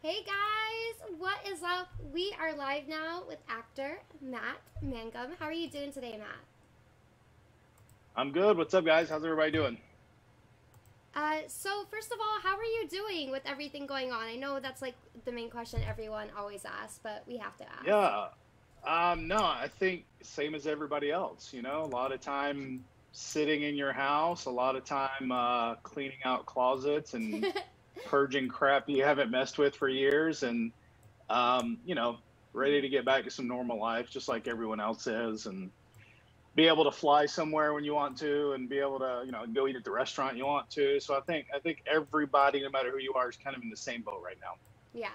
Hey guys, what is up? We are live now with actor Matt Mangum. How are you doing today, Matt? I'm good. What's up, guys? How's everybody doing? So first of all, how are you doing with everything going on? I know that's like the main question everyone always asks, but we have to ask. Yeah. No, I think same as everybody else, a lot of time sitting in your house, a lot of time cleaning out closets and purging crap you haven't messed with for years and um, you know, ready to get back to some normal life just like everyone else is and be able to fly somewhere when you want to and be able to, go eat at the restaurant you want to. So I think everybody, no matter who you are, is kind of in the same boat right now. Yeah.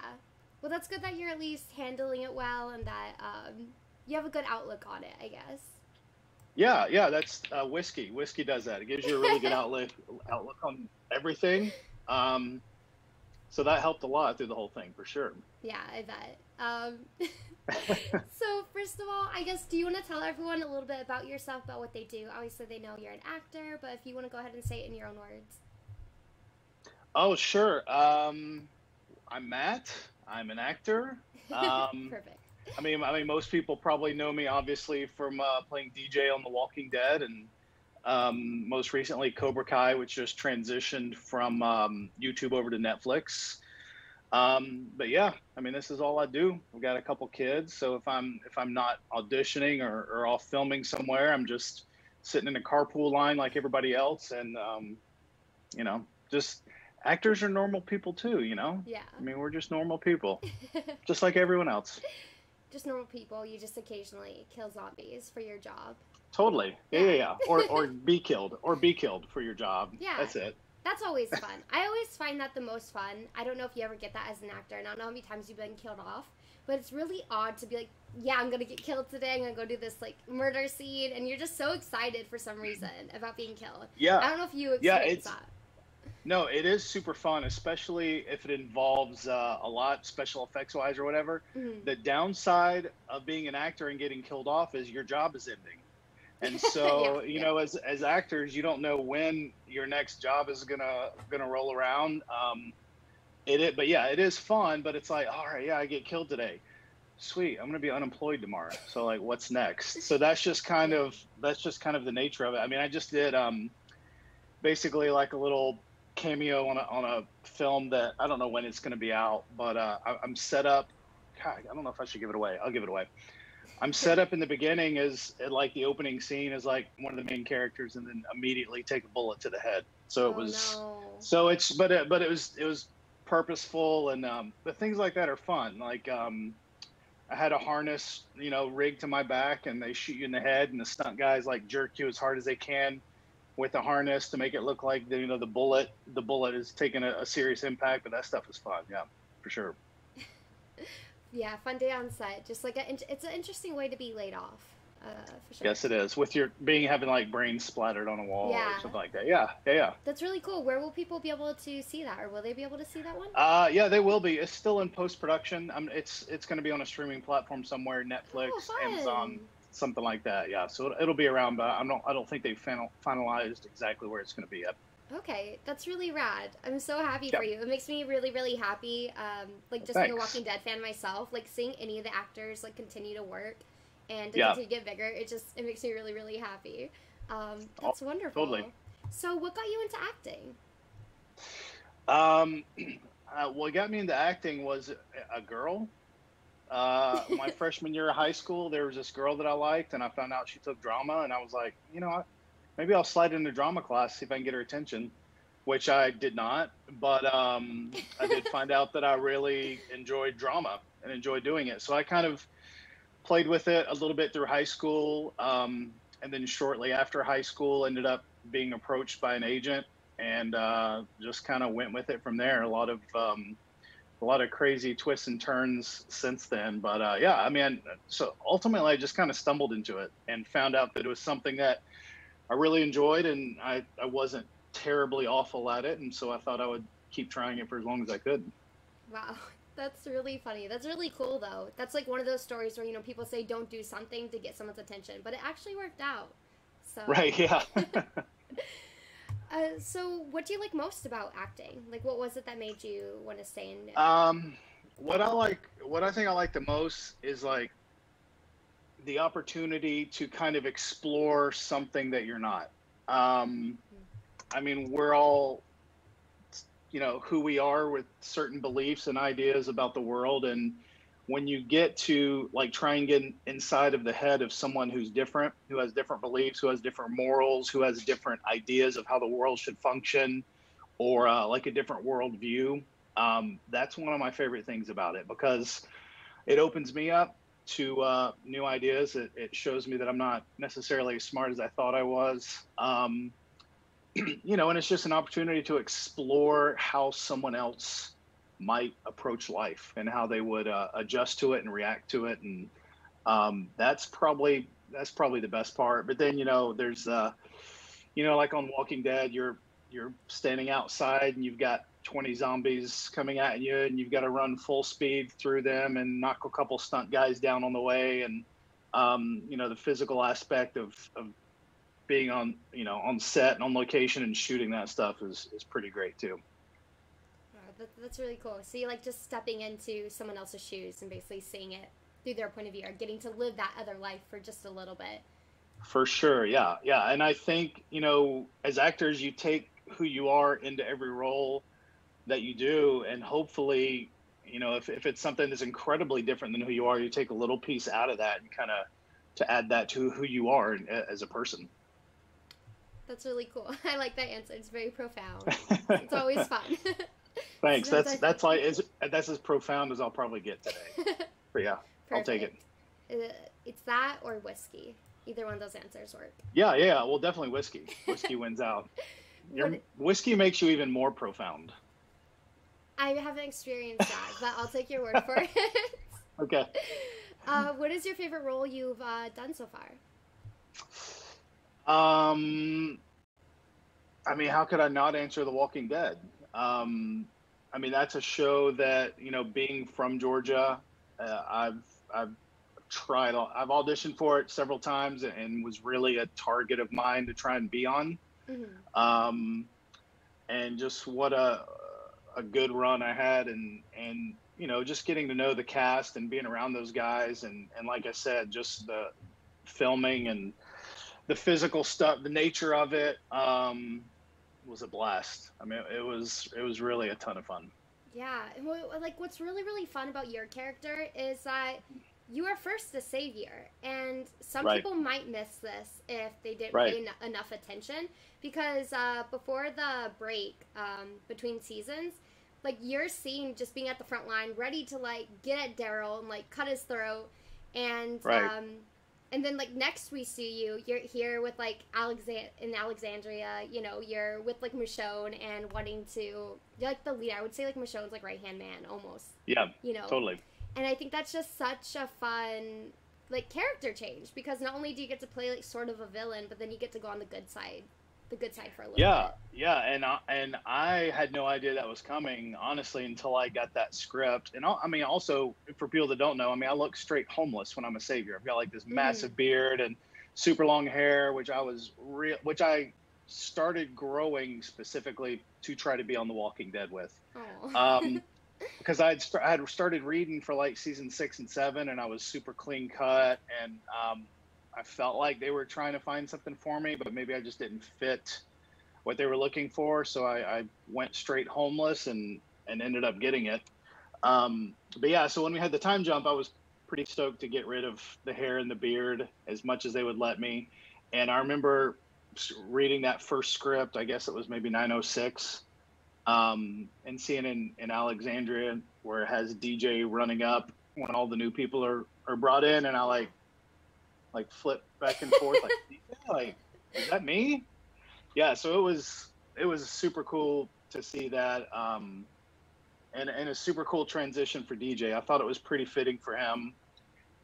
Well, that's good that you're at least handling it well and that you have a good outlook on it, I guess. Yeah, yeah, that's whiskey. Whiskey does that. It gives you a really good outlook on everything. Um, so that helped a lot through the whole thing for sure. Yeah, I bet. So first of all, I guess, do you want to tell everyone a little bit about yourself, about what they do? Obviously, they know you're an actor, but if you want to go ahead and say it in your own words. Oh, sure. I'm Matt. I'm an actor. Um, Perfect. I mean, most people probably know me obviously from playing DJ on The Walking Dead, and most recently Cobra Kai, which just transitioned from YouTube over to Netflix. But yeah, I mean, this is all I do. I've got a couple kids, so if I'm not auditioning or off filming somewhere, I'm just sitting in a carpool line like everybody else, and you know, just actors are normal people too. Yeah. I mean, we're just normal people, just like everyone else. Just normal people. You just occasionally kill zombies for your job. Totally. Yeah, Yeah. yeah, yeah. Or be killed for your job. Yeah. That's it. That's always fun. I always find that the most fun. I don't know if you ever get that as an actor, and I don't know how many times you've been killed off, but it's really odd to be like, yeah, I'm gonna get killed today. I'm gonna go do this like murder scene, and you're just so excited for some reason about being killed. Yeah, I don't know if you yeah. experience It's that. no, it is super fun, especially if it involves a lot special effects wise or whatever. Hmm. The downside of being an actor and getting killed off is your job is ending. And Yeah, so, yeah, as actors, you don't know when your next job is gonna roll around. But yeah, it is fun. But it's like, all right, yeah, I get killed today. Sweet, I'm gonna be unemployed tomorrow. So like, what's next? So yeah. that's just kind of the nature of it. I mean, I just did basically like a little cameo on a film that I don't know when it's gonna be out, but I'm set up. God, I don't know if I should give it away. I'll give it away. I'm set up in the beginning as like the opening scene is like one of the main characters, and then immediately take a bullet to the head. So it Oh was, no. so it's, but it was purposeful, and but things like that are fun. Like I had a harness, rigged to my back, and they shoot you in the head, and the stunt guys like jerk you as hard as they can with the harness to make it look like the bullet is taking a serious impact. But that stuff is fun, yeah, for sure. Yeah, fun day on set. Just like it's an interesting way to be laid off, for sure. Yes, it is. With your being having like brains splattered on a wall or Yeah, something like that. Yeah, yeah, yeah. that's really cool. Where will people be able to see that, or will they be able to see that one? Yeah, they will be. It's still in post production. It's going to be on a streaming platform somewhere, Oh, Netflix, Amazon, fun. something like that. Yeah, so it'll be around, but I don't think they've finalized exactly where it's going to be yet. Okay, that's really rad. I'm so happy Yeah, for you. It makes me really, really happy. Like well, just being a thanks. Walking Dead fan myself, like seeing any of the actors like continue to work and to Yeah, continue to get bigger, it makes me really, really happy. oh, That's wonderful. totally. So, what got you into acting? Um, what got me into acting was a girl. My freshman year of high school, there was this girl that I liked, and I found out she took drama, and I was like, maybe I'll slide into drama class, see if I can get her attention, which I did not. But I did find out that I really enjoyed drama and enjoyed doing it. So I kind of played with it a little bit through high school. And then shortly after high school, ended up being approached by an agent, and just kind of went with it from there. A lot of crazy twists and turns since then. But yeah, I mean, so ultimately I just kind of stumbled into it and found out that it was something that I really enjoyed, and I wasn't terribly awful at it, and so I thought I would keep trying it for as long as I could. Wow, that's really funny. That's really cool though. That's like one of those stories where people say don't do something to get someone's attention, but it actually worked out. So, Right? Yeah. so what do you like most about acting? Like, what was it that made you want to stay in it? um, what I think I like the most is like the opportunity to kind of explore something that you're not. Um, I mean, we're all, who we are with certain beliefs and ideas about the world. And when you get to like try and get inside of the head of someone who's different, who has different beliefs, who has different morals, who has different ideas of how the world should function, or like a different worldview, that's one of my favorite things about it because it opens me up to new ideas. It shows me that I'm not necessarily as smart as I thought I was. And it's just an opportunity to explore how someone else might approach life and how they would adjust to it and react to it. And that's probably the best part. But then, there's like on Walking Dead, you're standing outside and you've got 20 zombies coming at you and you've got to run full speed through them and knock a couple stunt guys down on the way. And the physical aspect of being on set and on location and shooting that stuff is pretty great too. Wow, that's really cool. So you like just stepping into someone else's shoes and basically seeing it through their point of view, or getting to live that other life for just a little bit. For sure. Yeah. Yeah. And I think, as actors, you take who you are into every role that you do. And hopefully, if it's something that's incredibly different than who you are, you take a little piece out of that and kind of to add that to who you are as a person. That's really cool. I like that answer. It's very profound. It's always fun. Thanks. That's as profound as I'll probably get today. But yeah, Perfect. I'll take it. It's that or whiskey. Either one of those answers work. Yeah. Well, definitely whiskey. Whiskey wins out. Whiskey makes you even more profound. I haven't experienced that, but I'll take your word for it. Okay. What is your favorite role you've done so far? I mean, how could I not answer The Walking Dead? I mean, that's a show that, being from Georgia, I've I've auditioned for it several times and was really a target of mine to try and be on. Mm-hmm. And just what a good run I had, and just getting to know the cast and being around those guys, and like I said, just the filming and the physical stuff, the nature of it, was a blast. I mean, it was really a ton of fun. Yeah, like what's really, really fun about your character is that you are first the savior, and some people might miss this if they didn't pay enough attention, because before the break between seasons, like you're seen just being at the front line, ready to like get at Daryl and like cut his throat, and then like next we see you're here with like in Alexandria, you're with like Michonne and wanting to, you're like the lead. I would say like Michonne's like right hand man almost. Yeah, totally. And I think that's just such a fun like character change, because not only do you get to play like sort of a villain, but then you get to go on the good side for a little bit. Yeah, and I had no idea that was coming, honestly, until I got that script. And I mean, also for people that don't know, I mean, I look straight homeless when I'm a savior. I've got like this massive beard and super long hair, which I started growing specifically to try to be on The Walking Dead with. Because I had started reading for like season 6 and 7, and I was super clean cut, and I felt like they were trying to find something for me, but maybe I just didn't fit what they were looking for. So I went straight homeless and ended up getting it. But yeah, so when we had the time jump, I was pretty stoked to get rid of the hair and the beard as much as they would let me. And I remember reading that first script, I guess it was maybe 906, and seeing in Alexandria where it has DJ running up when all the new people are brought in, and I like flip back and forth like is that me? Yeah, so it was super cool to see that, and a super cool transition for DJ. I thought it was pretty fitting for him,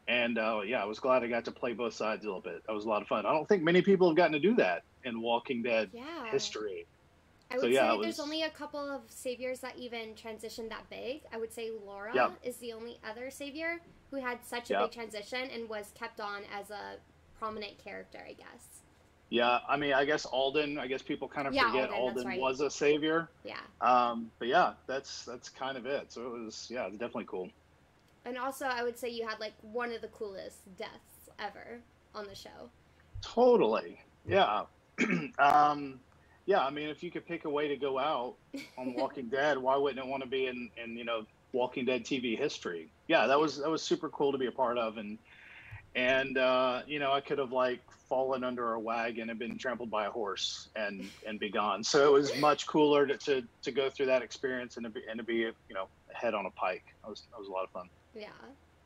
and yeah, I was glad I got to play both sides a little bit. That was a lot of fun. I don't think many people have gotten to do that in Walking Dead history. I would say there's only a couple of saviors that even transitioned that big. I would say Laura is the only other savior who had such a big transition and was kept on as a prominent character, I guess. Yeah, I mean, I guess Alden. I guess people kind of Yeah, forget Alden, that's Alden right. was a savior. Yeah. But yeah, that's kind of it. So it was, yeah, it's definitely cool. And also, I would say you had like one of the coolest deaths ever on the show. Totally. Yeah. um, yeah. I mean, if you could pick a way to go out on Walking Dead, why wouldn't it want to be in Walking Dead TV history? Yeah, Yeah. that was super cool to be a part of, and I could have like fallen under a wagon and been trampled by a horse and be gone. So it was much cooler to go through that experience and to be head on a pike. That was a lot of fun. Yeah.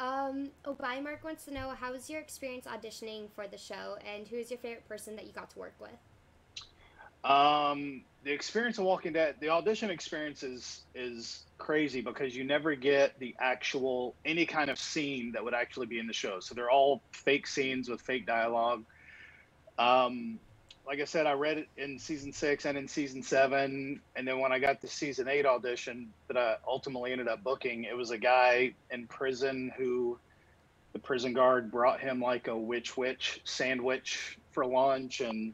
Mark wants to know, how was your experience auditioning for the show, and who is your favorite person that you got to work with? The experience of Walking Dead, the audition experience is crazy because you never get the actual any kind of scene that would actually be in the show. So they're all fake scenes with fake dialogue. Um, like I said, I read it in season 6 and in season 7, and then when I got the season 8 audition that I ultimately ended up booking, it was a guy in prison who the prison guard brought him like a witch sandwich for lunch, and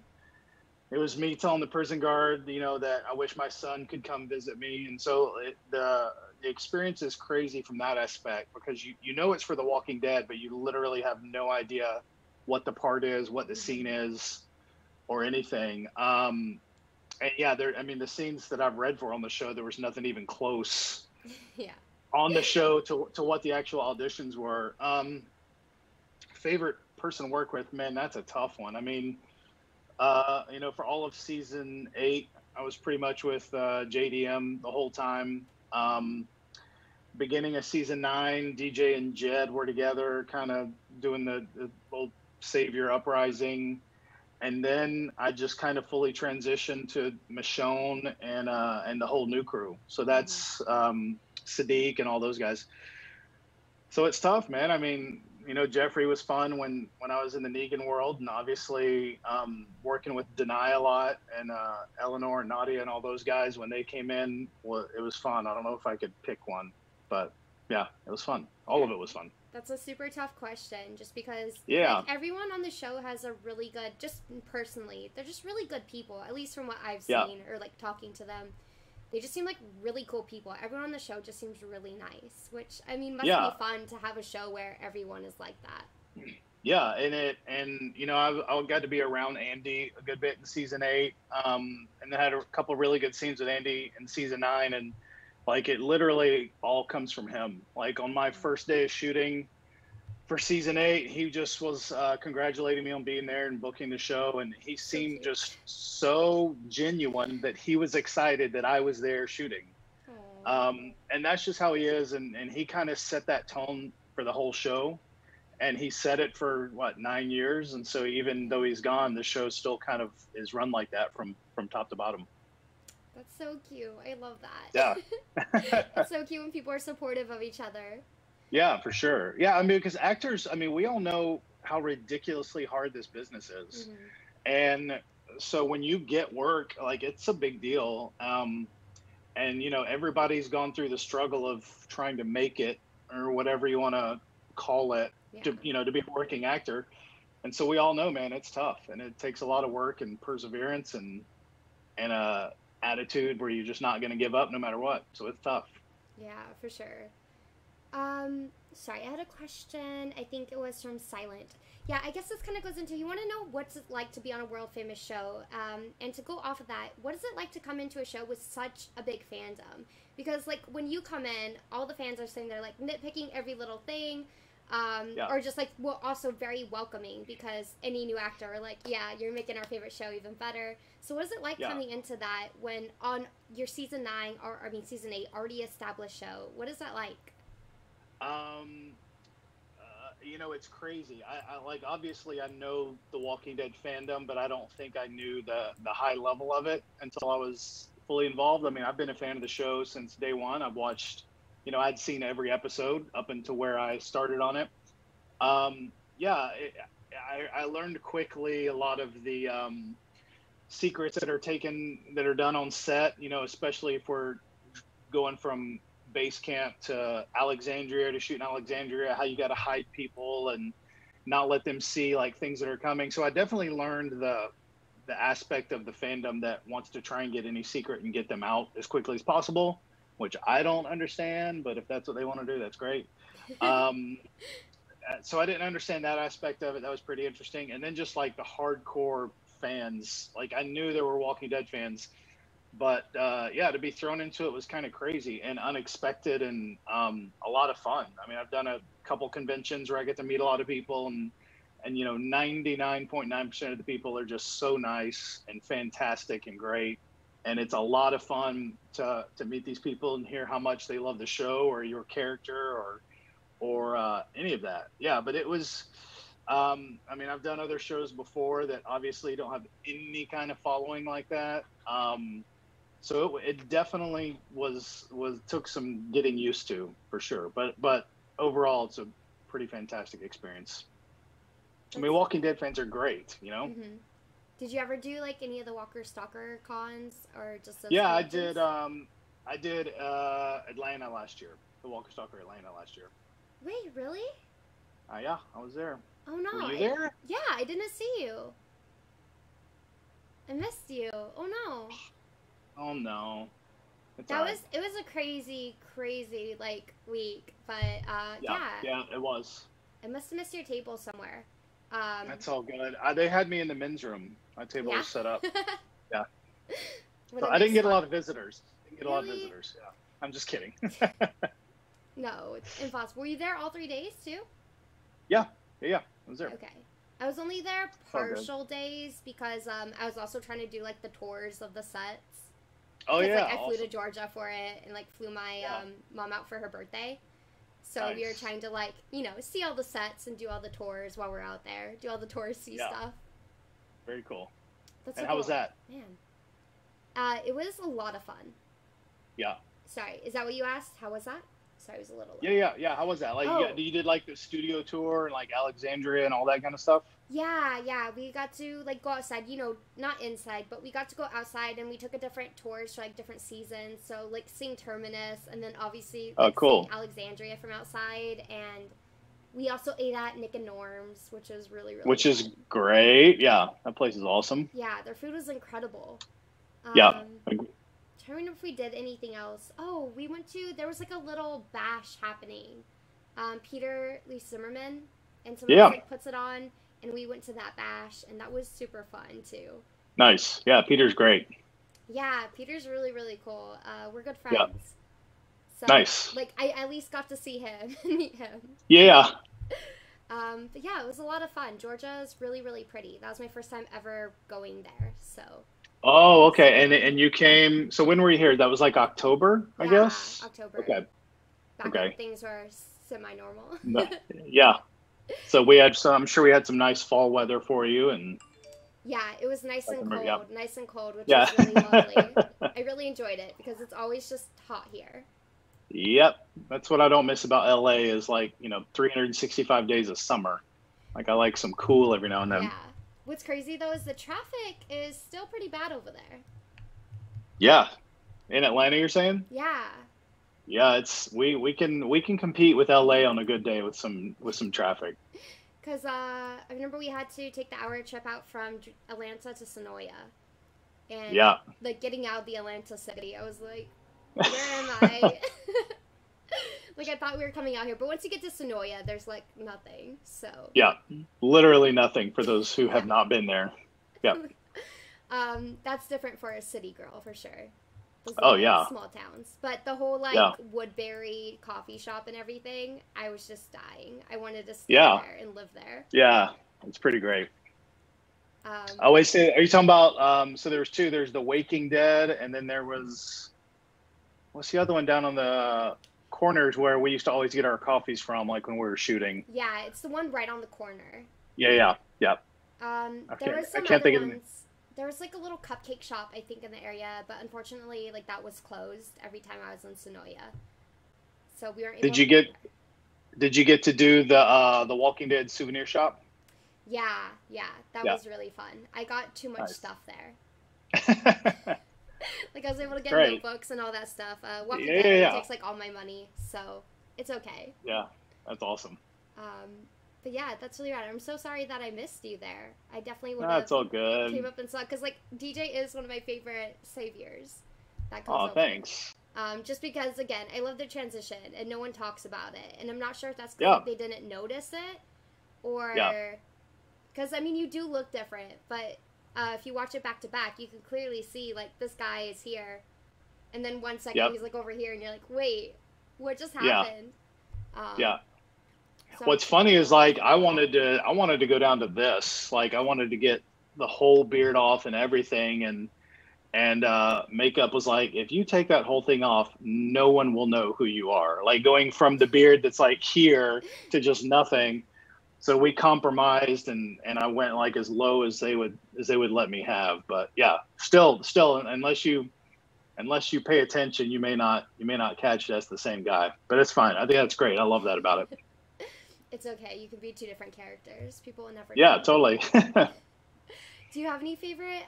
it was me telling the prison guard, that I wish my son could come visit me. And so the experience is crazy from that aspect because you know it's for The Walking Dead, but you literally have no idea what the part is, what the scene is, or anything. And yeah, I mean, the scenes that I've read for on the show, there was nothing even close Yeah. on the show to what the actual auditions were. Favorite person to work with, man, that's a tough one. I mean, for all of season 8, I was pretty much with JDM the whole time. Beginning of season 9, DJ and Jed were together, kind of doing the old Savior Uprising. And then I just kind of fully transitioned to Michonne and the whole new crew. So that's Sadiq and all those guys. So it's tough, man. I mean, Jeffrey was fun when I was in the Negan world, and obviously working with Denai a lot, and Eleanor and Nadia and all those guys when they came in, well, it was fun. I don't know if I could pick one, but yeah, it was fun. All of it was fun. That's a super tough question, just because Yeah, like everyone on the show has a really good, just personally, they're just really good people. At least from what I've yeah, seen or like talking to them, they just seem like really cool people. Everyone on the show just seems really nice, which I mean must yeah, be fun to have a show where everyone is like that. yeah. I got to be around Andy a good bit in season 8, and then had a couple really good scenes with Andy in season 9, and like it literally all comes from him. Like on my first day of shooting for season 8, he just was congratulating me on being there and booking the show, and he So seemed cute. just so genuine that he was excited that I was there shooting. Aww. And that's just how he is, and he kind of set that tone for the whole show, and he said it for what, 9 years, and so even though he's gone, the show still kind of is run like that from top to bottom. That's so cute. I love Yeah. that. It's so cute when people are supportive of each other. Yeah, for sure. Yeah, I mean, because actors, I mean, we all know how ridiculously hard this business is. Mm-hmm. And so when you get work, like it's a big deal. And everybody's gone through the struggle of trying to make it, or whatever you want to call it, Yeah. to be a working actor. And so we all know, man, it's tough, and it takes a lot of work and perseverance and a attitude where you're just not going to give up no matter what. So it's tough. Yeah, for sure. Sorry, I had a question. I think it was from Silent. Yeah, I guess this kind of goes into, you want to know what's it like to be on a world famous show, and to go off of that, what is it like to come into a show with such a big fandom? Because like when you come in, all the fans are sitting there like nitpicking every little thing, Yeah. or just like also very welcoming because any new actor are like, yeah, you're making our favorite show even better. So what is it like Yeah. coming into that when on your season 9 or I mean season 8 already established show? What is that like? It's crazy. I like, obviously I know the Walking Dead fandom, but I don't think I knew the high level of it until I was fully involved. I mean, I've been a fan of the show since day one. I've watched, I'd seen every episode up until where I started on it. Yeah, I learned quickly a lot of the secrets that are done on set, especially if we're going from base camp to Alexandria to shoot in Alexandria, how you got to hide people and not let them see like things that are coming. So I definitely learned the aspect of the fandom that wants to try and get any secret and get them out as quickly as possible, which I don't understand, but if that's what they want to do, that's great. So I didn't understand that aspect of it. That was pretty interesting. And then just like the hardcore fans, like I knew there were Walking Dead fans, but yeah, to be thrown into it was kind of crazy and unexpected, and a lot of fun. I mean, I've done a couple conventions where I get to meet a lot of people, and 99.9% of the people are just so nice and fantastic and great. And it's a lot of fun to meet these people and hear how much they love the show or your character or any of that. Yeah, but it was, I mean, I've done other shows before that obviously don't have any kind of following like that. So it definitely took some getting used to, for sure. But overall, it's a pretty fantastic experience. I mean, Walking Dead fans are great, Mm-hmm. Did you ever do like any of the Walker Stalker cons or just those? Yeah, conventions? I did Atlanta last year. The Walker Stalker Atlanta last year. Wait, really? Yeah, I was there. Oh no! Were you there? Yeah, I didn't see you. I missed you. Oh no! Oh no! It was a crazy like week, but yeah, it was. I must have missed your table somewhere. That's all good. They had me in the men's room. My table was set up. Yeah. So I didn't get a lot of visitors. Yeah, I'm just kidding. No, it's impossible. Were you there all 3 days too? Yeah, I was there. Okay. I was only there partial days because I was also trying to do like the tours of the sets. Oh yeah. Like, I flew to Georgia for it and like flew my mom out for her birthday. So we were trying to like, see all the sets and do all the tours while we're out there. Do all the touristy stuff. Very cool. That's and so how cool. was that? Man. It was a lot of fun. Yeah. Sorry, is that what you asked? How was that? Sorry, I was a little low. Yeah. How was that? Like, you did like the studio tour and like Alexandria and all that kind of stuff? Yeah. We got to like go outside, not inside, but we got to go outside and we took a different tours for like different seasons. So like seeing Terminus and then obviously cool. seeing Alexandria from outside, and we also ate at Nick and Norm's, which was really which fun. Is great. Yeah, that place is awesome. Yeah, their food was incredible. Yeah. I don't remember if we did anything else. Oh, there was like a little bash happening. Peter Lee Zimmerman and someone else like puts it on, and we went to that bash, and that was super fun too. Nice. Yeah, Peter's great. Yeah, Peter's really, really cool. We're good friends. Yeah. So, nice. Like, I at least got to see him and meet him. Yeah. But yeah, it was a lot of fun. Georgia is really, really pretty. That was my first time ever going there, so. Oh, okay. And you came, so when were you here? That was like October, I guess? October. Okay. Back when things were semi-normal. Yeah. So I'm sure we had some nice fall weather for you, and. Yeah, it was nice and cold, which Yeah. was really lovely. I really enjoyed it because it's always just hot here. Yep. That's what I don't miss about LA is like, 365 days of summer. Like I like some cool every now and then. Yeah. What's crazy though is the traffic is still pretty bad over there. Yeah. In Atlanta, you're saying? Yeah. Yeah, we can compete with LA on a good day with some traffic. Because I remember we had to take the hour trip out from Atlanta to Sonoya. And like getting out of the Atlanta city, I was like, where am I? Like I thought we were coming out here, but once you get to Sonoya, there's like nothing. So yeah, literally nothing for those who have not been there. Yeah. That's different for a city girl for sure. Small towns, but the whole Woodbury coffee shop and everything, I was just dying. I wanted to stay there and live there. Yeah, it's pretty great. I always say, are you talking about? So there's two. There's the Waking Dead, and then there was what's the other one down on the corners where we used to always get our coffees from, like when we were shooting. Yeah, it's the one right on the corner. Yeah. There was some other ones. There was like a little cupcake shop, I think, in the area, but unfortunately, like that was closed every time I was in Sonoya. So we weren't able Did you get to do the Walking Dead souvenir shop? Yeah, that was really fun. I got too much stuff there. Like I was able to get notebooks and all that stuff. Walking Dead takes like all my money, so it's okay. Yeah, that's awesome. But yeah, that's really rad. I'm so sorry that I missed you there. I definitely would That's have all good. came up and saw, because like DJ is one of my favorite saviors that comes Oh, over. thanks. Just because, again, I love their transition and no one talks about it, and I'm not sure if that's because Yeah. they didn't notice it or Yeah. because I mean you do look different, but if you watch it back to back, you can clearly see like this guy is here, and then 1 second Yep. he's like over here, and you're like, wait, what just Yeah. happened? Yeah. So What's funny is like I wanted to go down to this. Like I wanted to get the whole beard off and everything, and makeup was like, if you take that whole thing off, no one will know who you are. Like going from the beard that's like here to just nothing. So we compromised, and I went like as low as they would let me have. But yeah, still, unless you pay attention, you may not catch that's the same guy. But it's fine. I think that's great. I love that about it. it's okay. You can be two different characters. People will never Yeah, know. totally. Do you have any favorite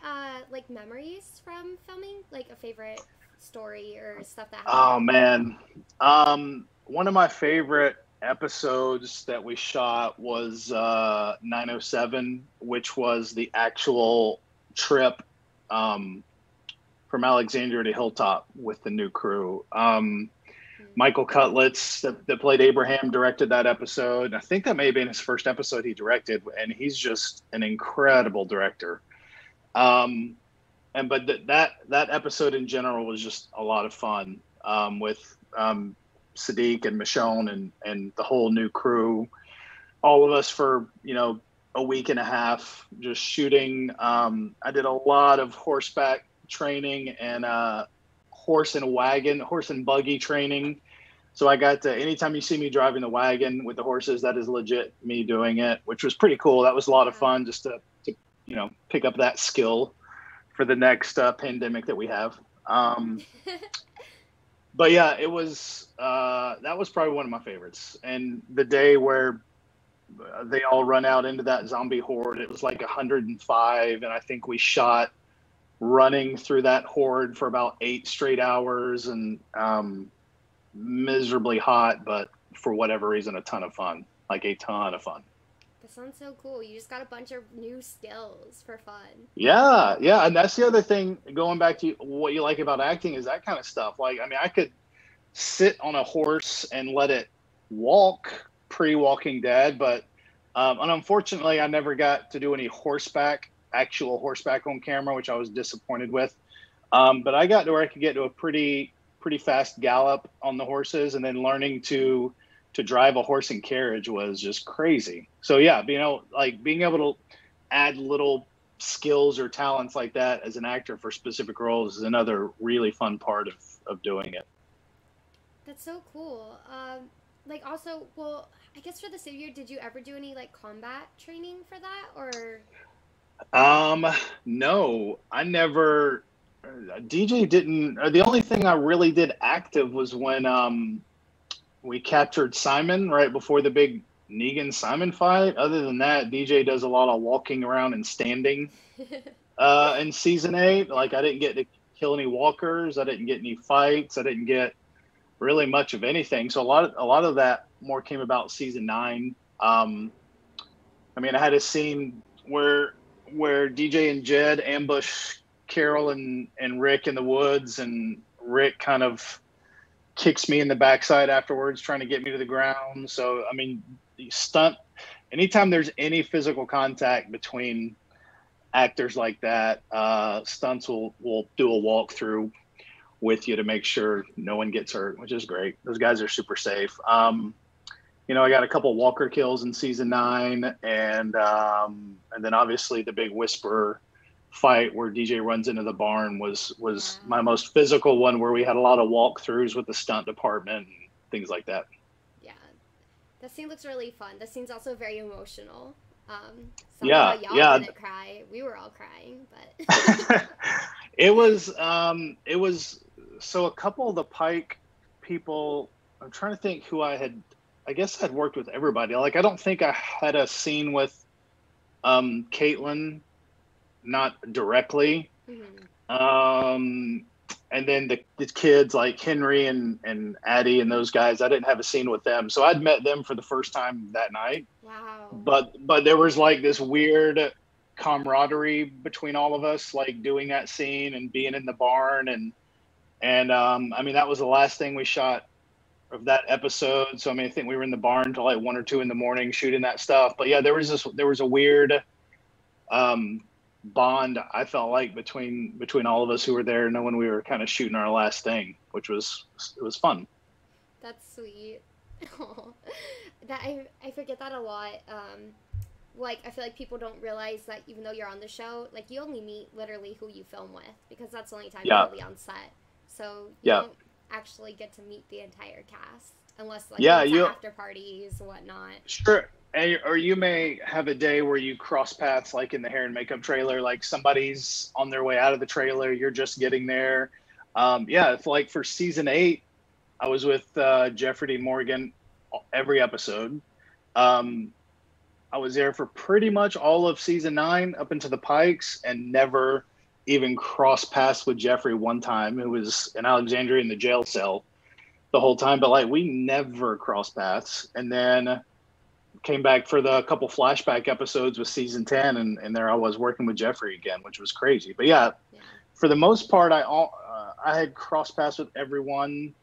like memories from filming? Like a favorite story or stuff that happened? Oh man. One of my favorite episodes that we shot was 907, which was the actual trip from Alexandria to Hilltop with the new crew. Michael Cutlitz, that played Abraham, directed that episode. I think that may have been his first episode he directed, and he's just an incredible director. But that episode in general was just a lot of fun with Sadiq and Michonne and the whole new crew. All of us for a week and a half just shooting. I did a lot of horseback training and horse and buggy training. So I got to, anytime you see me driving the wagon with the horses, that is legit me doing it, which was pretty cool. That was a lot of fun just to pick up that skill for the next pandemic that we have. But yeah, it was, that was probably one of my favorites. And the day where they all run out into that zombie horde, it was like 105. And I think we shot running through that horde for about 8 straight hours, and miserably hot, but for whatever reason, a ton of fun. Like a ton of fun. That sounds so cool. You just got a bunch of new skills for fun. Yeah. And that's the other thing, going back to what you like about acting, is that kind of stuff. Like, I mean, I could sit on a horse and let it walk pre-Walking Dead, but and unfortunately, I never got to do any actual horseback on camera, which I was disappointed with. But I got to where I could get to a pretty fast gallop on the horses, and then learning to drive a horse and carriage was just crazy. So yeah, being able to add little skills or talents like that as an actor for specific roles is another really fun part of doing it. That's so cool. Also, well, I guess for the Savior, did you ever do any like combat training for that, or? No, I never. DJ didn't. The only thing I really did active was when we captured Simon right before the big Negan Simon fight. Other than that, DJ does a lot of walking around and standing. In season 8, like I didn't get to kill any walkers. I didn't get any fights. I didn't get really much of anything. So a lot of that more came about season 9. I mean, I had a scene where DJ and Jed ambush Carol and Rick in the woods, and Rick kind of kicks me in the backside afterwards, trying to get me to the ground. So, I mean, anytime there's any physical contact between actors like that, stunts will do a walkthrough with you to make sure no one gets hurt, which is great. Those guys are super safe. I got a couple walker kills in season 9, and then obviously the big Whisperer fight where DJ runs into the barn was my most physical one, where we had a lot of walkthroughs with the stunt department and things like that. Yeah, that scene looks really fun. The scene's also very emotional. Y'all didn't cry. We were all crying, but it was so a couple of the Pike people. I'm trying to think who I guess I'd worked with everybody. Like, I don't think I had a scene with Caitlin, not directly. Mm-hmm. and then the kids like Henry and Addie and those guys, I didn't have a scene with them. So I'd met them for the first time that night. Wow. But there was like this weird camaraderie between all of us, like doing that scene and being in the barn. And I mean, that was the last thing we shot of that episode. So I mean, I think we were in the barn till like 1 or 2 in the morning shooting that stuff. But yeah, there was a weird bond, I felt like, between all of us who were there, knowing we were kind of shooting our last thing, which was fun. That's sweet. That I forget that a lot. Like, I feel like people don't realize that even though you're on the show, like, you only meet literally who you film with, because that's the only time you're really on set. So you don't actually get to meet the entire cast unless like after parties and whatnot. Sure. Or you may have a day where you cross paths, like in the hair and makeup trailer, like somebody's on their way out of the trailer, you're just getting there. It's like for season 8, I was with Jeffrey D. Morgan every episode. I was there for pretty much all of season 9 up into the Pikes, and never even crossed paths with Jeffrey one time, who was in Alexandria in the jail cell the whole time. But like, we never crossed paths. And then came back for the couple flashback episodes with season 10, and there I was working with Jeffrey again, which was crazy. But yeah. For the most part, I had cross paths with everyone,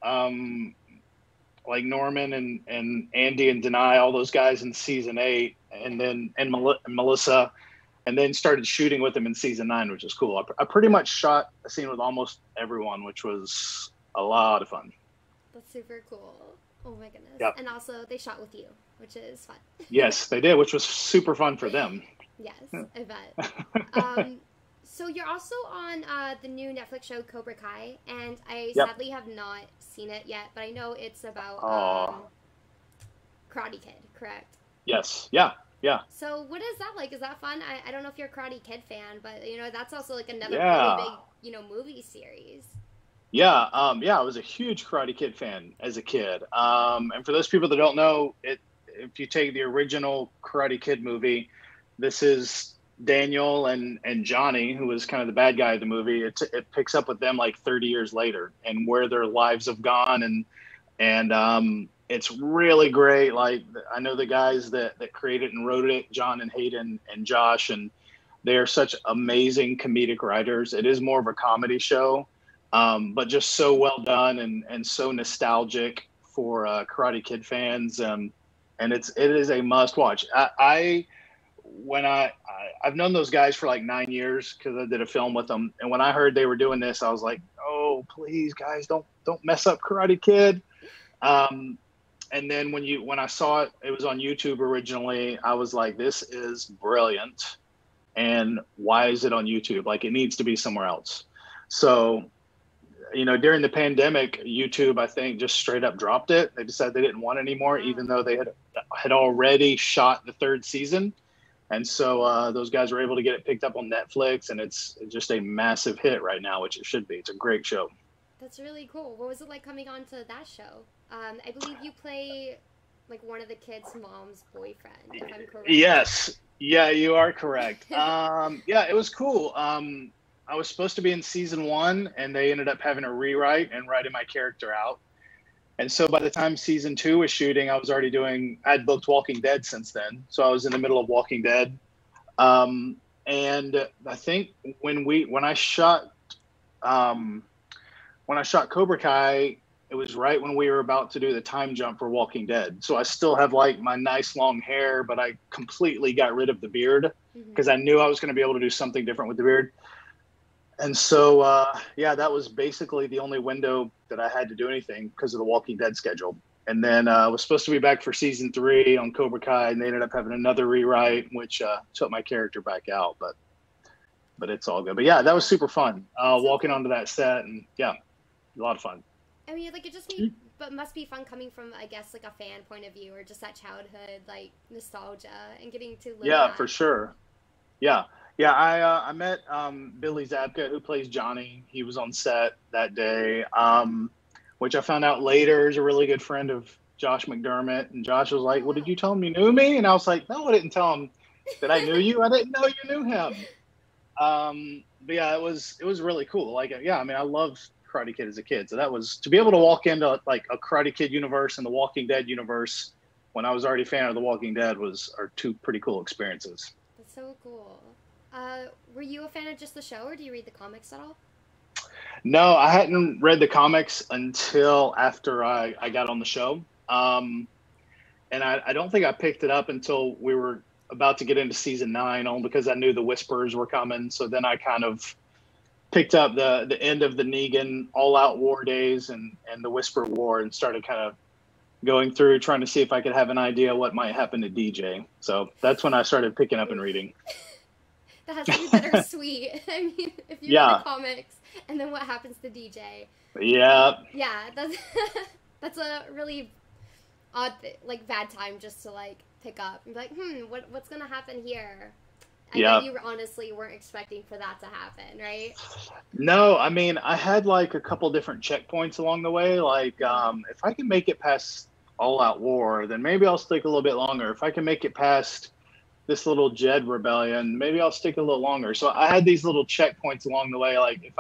like Norman and Andy and Denai, all those guys in season 8, and then Melissa, and then started shooting with them in season 9, which is cool. I pretty much shot a scene with almost everyone, which was a lot of fun. That's super cool. Oh my goodness. Yep. And also they shot with you, which is fun. Yes, they did, which was super fun for them. Yes, I bet. So you're also on the new Netflix show Cobra Kai, and I sadly have not seen it yet, but I know it's about Karate Kid, correct? Yes. Yeah. So what is that like? Is that fun? I don't know if you're a Karate Kid fan, but that's also like another really big, movie series. Yeah, I was a huge Karate Kid fan as a kid. And for those people that don't know, if you take the original Karate Kid movie, this is Daniel and Johnny, who was kind of the bad guy of the movie. It picks up with them like 30 years later and where their lives have gone, and it's really great. Like, I know the guys that created and wrote it, John and Hayden and Josh, and they are such amazing comedic writers. It is more of a comedy show, but just so well done and so nostalgic for Karate Kid fans. And it is a must watch. I've known those guys for like 9 years because I did a film with them. And when I heard they were doing this, I was like, oh, please guys, don't mess up Karate Kid. And then when I saw it, it was on YouTube originally. I was like, this is brilliant. And why is it on YouTube? Like, it needs to be somewhere else. So, during the pandemic, YouTube, I think, just straight up dropped it. They decided they didn't want it anymore, even though they had already shot the 3rd season. And so those guys were able to get it picked up on Netflix, and it's just a massive hit right now, which it should be. It's a great show. That's really cool. What was it like coming on to that show? I believe you play like one of the kids' mom's boyfriend, if I'm correct. Yes. Yeah, you are correct. It was cool. I was supposed to be in season 1, and they ended up having a rewrite and writing my character out. And so by the time season 2 was shooting, I'd booked Walking Dead since then. So I was in the middle of Walking Dead. And I think when I shot Cobra Kai, it was right when we were about to do the time jump for Walking Dead. So I still have like my nice long hair, but I completely got rid of the beard because I knew I was going to be able to do something different with the beard. And so, that was basically the only window that I had to do anything because of the Walking Dead schedule. And then I was supposed to be back for season 3 on Cobra Kai, and they ended up having another rewrite, which took my character back out. But it's all good. But yeah, that was super fun. Walking onto that set, and a lot of fun. I mean, like, but must be fun coming from, I guess, like a fan point of view, or just that childhood, like, nostalgia and getting to live that. For sure. Yeah. Yeah, I met Billy Zabka, who plays Johnny. He was on set that day, which I found out later is a really good friend of Josh McDermott. And Josh was like, well, did you tell him you knew me? And I was like, no, I didn't tell him that I knew you. I didn't know you knew him. But yeah, it was really cool. Like, yeah, I mean, I loved Karate Kid as a kid. So that was to be able to walk into like a Karate Kid universe and the Walking Dead universe when I was already a fan of the Walking Dead are two pretty cool experiences. That's so cool. Were you a fan of just the show, or do you read the comics at all? No, I hadn't read the comics until after I got on the show. And I don't think I picked it up until we were about to get into season 9, only because I knew the Whispers were coming. So then I kind of picked up the end of the Negan All Out War days and the Whisper War and started kind of going through trying to see if I could have an idea what might happen to DJ. So that's when I started picking up and reading. That has to be bittersweet. I mean, if you read the comics and then what happens to DJ. Yeah. Yeah, that's a really odd, like, bad time just to, like, pick up and be like, what's gonna happen here? I bet you honestly weren't expecting for that to happen, right? No, I mean, I had like a couple different checkpoints along the way. Like, if I can make it past All Out War, then maybe I'll stick a little bit longer. If I can make it past this little Jed rebellion, maybe I'll stick a little longer. So I had these little checkpoints along the way. Like, if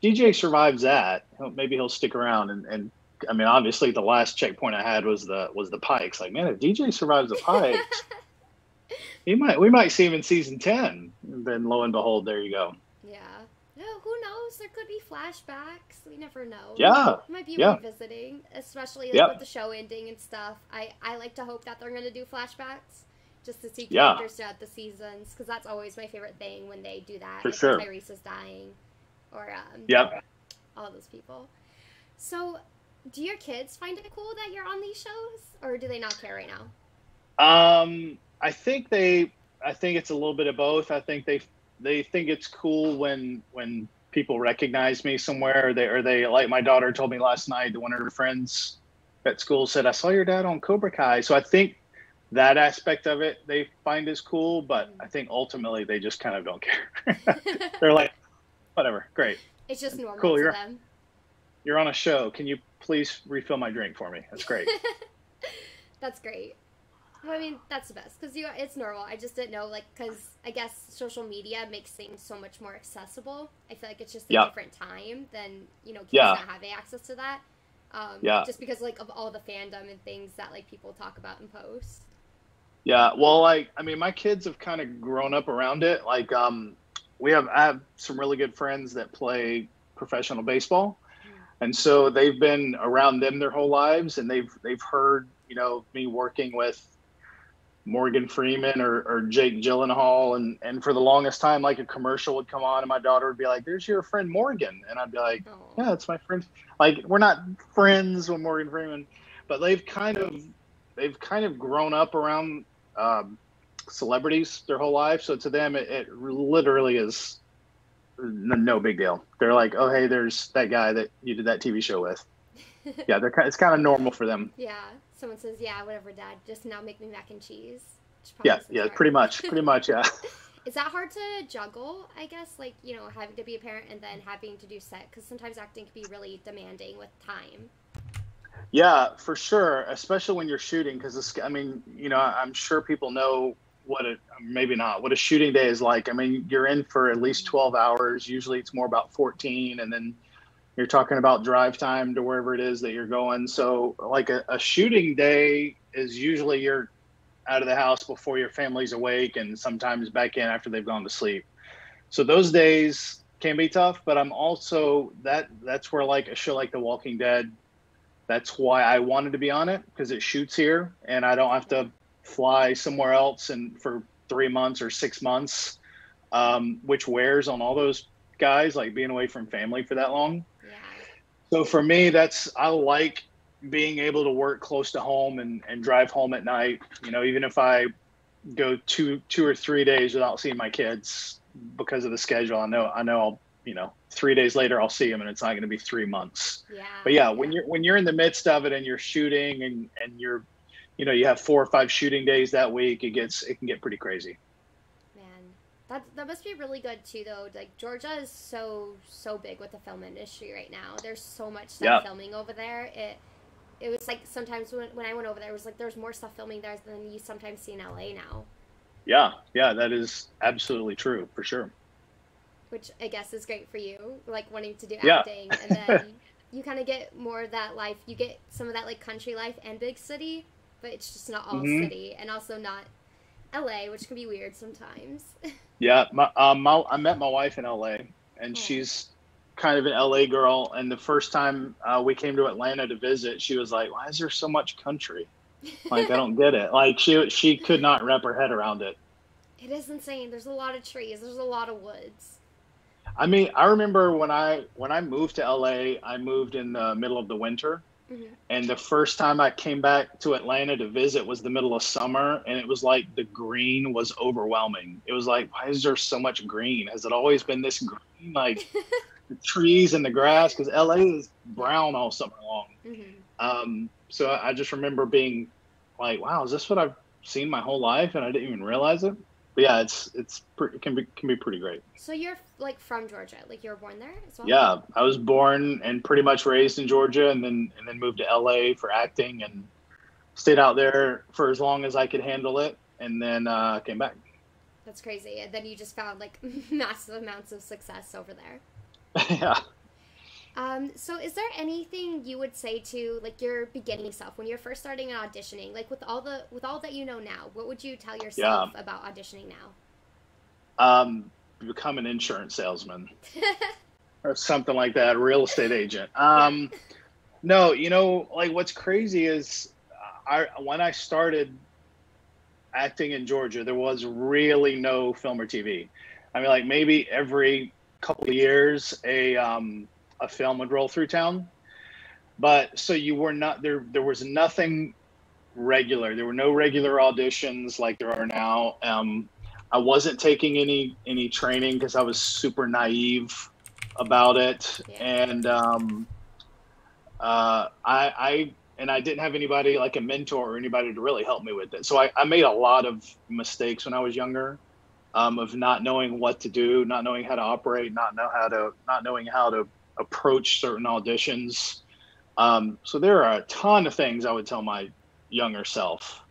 DJ survives that, maybe he'll stick around. And I mean, obviously, the last checkpoint I had was the Pikes. Like, man, if DJ survives the Pikes. We might see him in season 10. And then lo and behold, there you go. Yeah. No, who knows? There could be flashbacks. We never know. Yeah. It might be revisiting, especially like, with the show ending and stuff. I like to hope that they're going to do flashbacks just to see characters throughout the seasons, because that's always my favorite thing when they do that. For sure. Tyrese is dying, or all those people. So, do your kids find it cool that you're on these shows, or do they not care right now? I think it's a little bit of both. I think they think it's cool when people recognize me somewhere, or they like my daughter told me last night that one of her friends at school said, I saw your dad on Cobra Kai. So I think that aspect of it they find is cool, but I think ultimately they just kind of don't care. They're like, whatever, great. It's just normal cool, to them. You're on a show. Can you please refill my drink for me? That's great. That's great. Well, I mean, that's the best, because it's normal. I just didn't know, like, because I guess social media makes things so much more accessible. I feel like it's just a different time than, kids not having access to that. Just because, like, of all the fandom and things that, like, people talk about and post. Yeah, well, like, I mean, my kids have kind of grown up around it. Like, I have some really good friends that play professional baseball. And so they've been around them their whole lives, and they've heard, me working with Morgan Freeman or Jake Gyllenhaal, and for the longest time, like, a commercial would come on and my daughter would be like, there's your friend Morgan, and I'd be like, yeah, that's my friend. Like, we're not friends with Morgan Freeman, but they've kind of grown up around celebrities their whole life, so to them it literally is no big deal. They're like, oh, hey, there's that guy that you did that TV show with. Yeah, it's kind of normal for them. Yeah. Someone says, yeah, whatever, Dad, just now make me mac and cheese. Yeah, pretty much, yeah. Is that hard to juggle, I guess, like, having to be a parent and then having to do set? Because sometimes acting can be really demanding with time. Yeah, for sure, especially when you're shooting, because, I mean, I'm sure people know what a shooting day is like. I mean, you're in for at least 12 hours. Usually it's more about 14, and then you're talking about drive time to wherever it is that you're going. So like a shooting day is usually you're out of the house before your family's awake, and sometimes back in after they've gone to sleep. So those days can be tough, but I'm also that's where, like, a show like The Walking Dead, that's why I wanted to be on it, because it shoots here and I don't have to fly somewhere else and for 3 months or 6 months, which wears on all those guys, like being away from family for that long. So for me, I like being able to work close to home and drive home at night. Even if I go two or 3 days without seeing my kids because of the schedule, I know I'll, 3 days later I'll see them, and it's not going to be 3 months. Yeah. But yeah, when you're in the midst of it and you're shooting and you're, you have 4 or 5 shooting days that week, it can get pretty crazy. That must be really good too, though. Like, Georgia is so big with the film industry right now. There's so much stuff filming over there. It was like sometimes when I went over there, it was like there's more stuff filming there than you sometimes see in LA now. Yeah, that is absolutely true, for sure. which I guess is great for you, like wanting to do Yeah. acting, and then you kind of get more of that life. You get some of that like country life and big city, but it's just not all Hmm. city, and also not LA, which can be weird sometimes. Yeah. I met my wife in LA, and Oh. she's kind of an LA girl. And the first time we came to Atlanta to visit, she was like, "Why is there so much country? Like, I don't get it." Like, she could not wrap her head around it. It is insane. There's a lot of trees. There's a lot of woods. I mean, I remember when I moved to LA, I moved in the middle of the winter. Hmm. And the first time I came back to Atlanta to visit was the middle of summer, and it was like the green was overwhelming. It was like, why is there so much green? Has it always been this green? Like the trees and the grass, because LA is Yeah. brown all summer long. Hmm. So I just remember being like, wow, is this what I've seen my whole life, and I didn't even realize it? But yeah, it can be pretty great. So you're like from Georgia, like you were born there as well? Yeah, I was born and pretty much raised in Georgia, and then moved to LA for acting, and stayed out there for as long as I could handle it, and then came back. That's crazy. And then you just found like massive amounts of success over there. Yeah. So is there anything you would say to like your beginning self when you're first starting and auditioning? Like with all that you know now, what would you tell Yeah. yourself about auditioning now? Become an insurance salesman or something like that, a real estate agent. Yeah. No, like what's crazy is when I started acting in Georgia, there was really no film or TV. I mean, like maybe every couple of years a film would roll through town, but so you were not there. There was nothing regular. There were no regular auditions like there are now. I wasn't taking any training because I was super naive about it, Yeah. and I didn't have anybody like a mentor or anybody to really help me with it. So I made a lot of mistakes when I was younger, of not knowing what to do, not knowing how to operate, not knowing how to approach certain auditions. So there are a ton of things I would tell my younger self.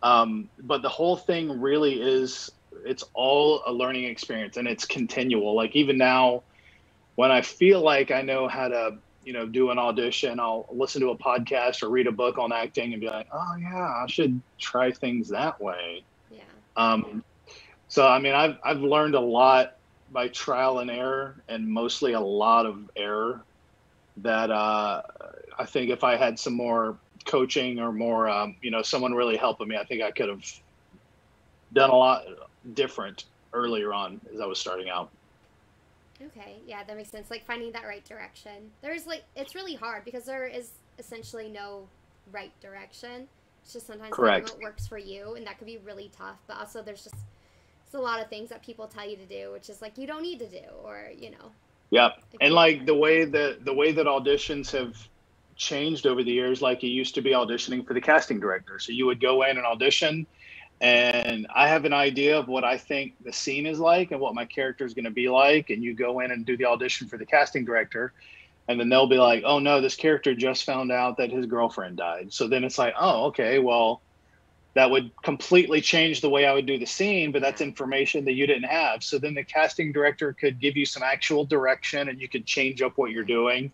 But the whole thing really is, it's all a learning experience, and it's continual. Like even now, when I feel like I know how to, do an audition, I'll listen to a podcast or read a book on acting and be like, oh yeah, I should try things that way. Yeah. So I mean, I've learned a lot by trial and error, and mostly a lot of error. That I think if I had some more coaching or more, someone really helping me, I think I could have done a lot different earlier on as I was starting out. Okay, yeah, that makes sense. Like finding that right direction. There's like it's really hard because there is essentially no right direction. It's just sometimes finding Correct. what works for you, and that could be really tough. But also, there's just it's a lot of things that people tell you to do, which is like you don't need to do, or Yep. it can And be like hard. the way that auditions have changed over the years, like you used to be auditioning for the casting director. So you would go in and audition, and I have an idea of what I think the scene is like and what my character is going to be like, and you go in and do the audition for the casting director, and then they'll be like, oh no, this character just found out that his girlfriend died. So then it's like, oh, okay, well, that would completely change the way I would do the scene, but that's Yeah. information that you didn't have. So then the casting director could give you some actual direction, and you could change up what you're Yeah. doing.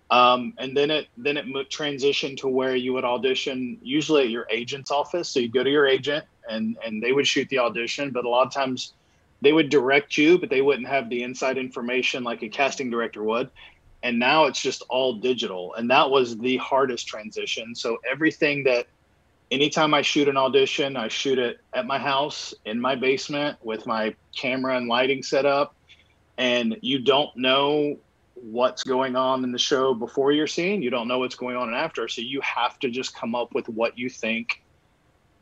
And then it transitioned to where you would audition usually at your agent's office. So you go to your agent, and they would shoot the audition, but a lot of times they would direct you, but they wouldn't have the inside information like a Mm-hmm. casting director would. And now it's just all digital, and that was the hardest transition. So everything that anytime I shoot an audition, I shoot it at my house in my basement with my camera and lighting set up, and you don't know what's going on in the show before you're seeing. You don't know what's going on after, so you have to just come up with what you think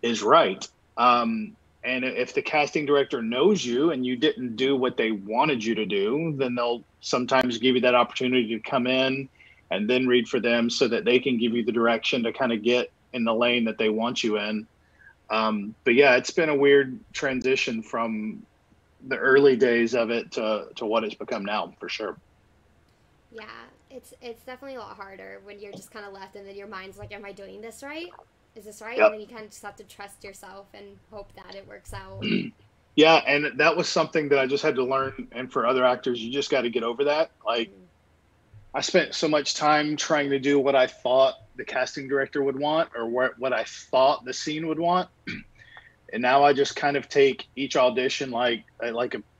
is right. And if the casting director knows you and you didn't do what they wanted you to do, then they'll sometimes give you that opportunity to come in and then read for them so that they can give you the direction to kind of get in the lane that they want you in. But yeah, it's been a weird transition from the early days of it to what it's become now, for sure. Yeah, it's definitely a lot harder when you're just kind of left, and then your mind's like, "Am I doing this right? Is this right?" And Yep. then you kind of just have to trust yourself and hope that it works out. Yeah, and that was something that I just had to learn. And for other actors, you just got to get over that. Like, Mm. I spent so much time trying to do what I thought the casting director would want, or what I thought the scene would want, and now I just kind of take each audition like a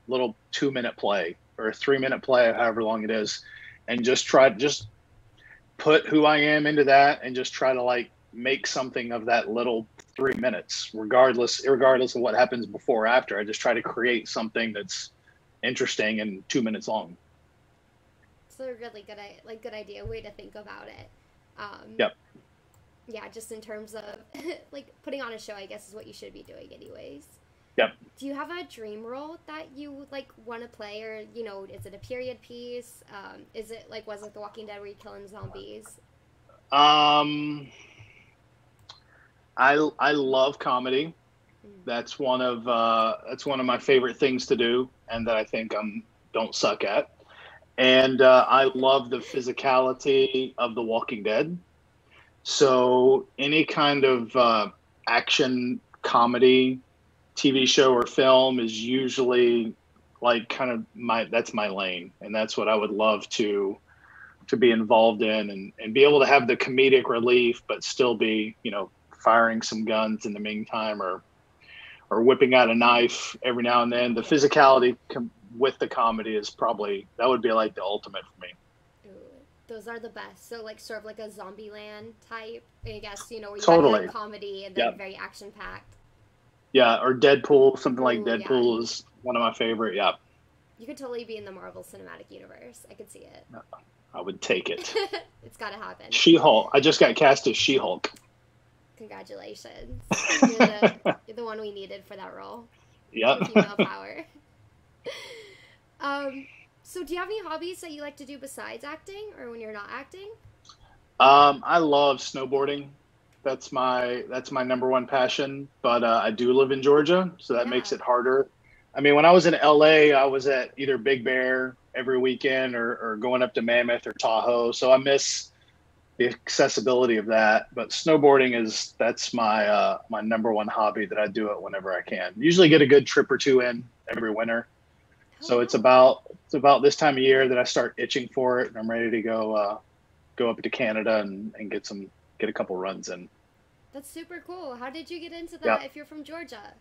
little 2 minute play or a 3 minute play, however long it is, and just put who I am into that, and just try to like make something of that little 3 minutes, regardless of what happens before or after. I just try to create something that's interesting and 2 minutes long. It's a really good idea, way to think about it. Um, Yep. yeah, just in terms of like putting on a show, I guess is what you should be doing anyways. Yep. Do you have a dream role that you like want to play, or is it a period piece? Is it like was it The Walking Dead where you're killing zombies? Um, I love comedy. Mm. That's one of my favorite things to do, and that I think I'm don't suck at. And I love the physicality of The Walking Dead. So any kind of action comedy TV show or film is usually like kind of that's my lane, and that's what I would love to be involved in, and be able to have the comedic relief, but still be firing some guns in the meantime, or whipping out a knife every now and then. The Yeah. physicality with the comedy is probably that would be like the ultimate for me. Ooh, those are the best. So like sort of like a Zombieland type, I guess, where you got Totally. like comedy and then Yep. very action packed. Yeah, or Deadpool, something like Ooh, yeah. Deadpool is one of my favorite. Yeah, You could totally be in the Marvel Cinematic Universe. I could see it. I would take it. It's got to happen. She-Hulk. I just got cast as She-Hulk. Congratulations. You're the one we needed for that role. Yep. For female power. So do you have any hobbies that you like to do besides acting, or when you're not acting? I love snowboarding. That's my number one passion. But I do live in Georgia, so that makes Yeah. it harder. I mean, when I was in LA, I was at either Big Bear every weekend, or going up to Mammoth or Tahoe. So I miss the accessibility of that. But snowboarding that's my number one hobby that I do it whenever I can. Usually get a good trip or two in every winter. Oh, So it's about this time of year that I start itching for it, and I'm ready to go up to Canada, and get a couple runs in. that's super cool. How did you get into Yeah. that if you're from Georgia?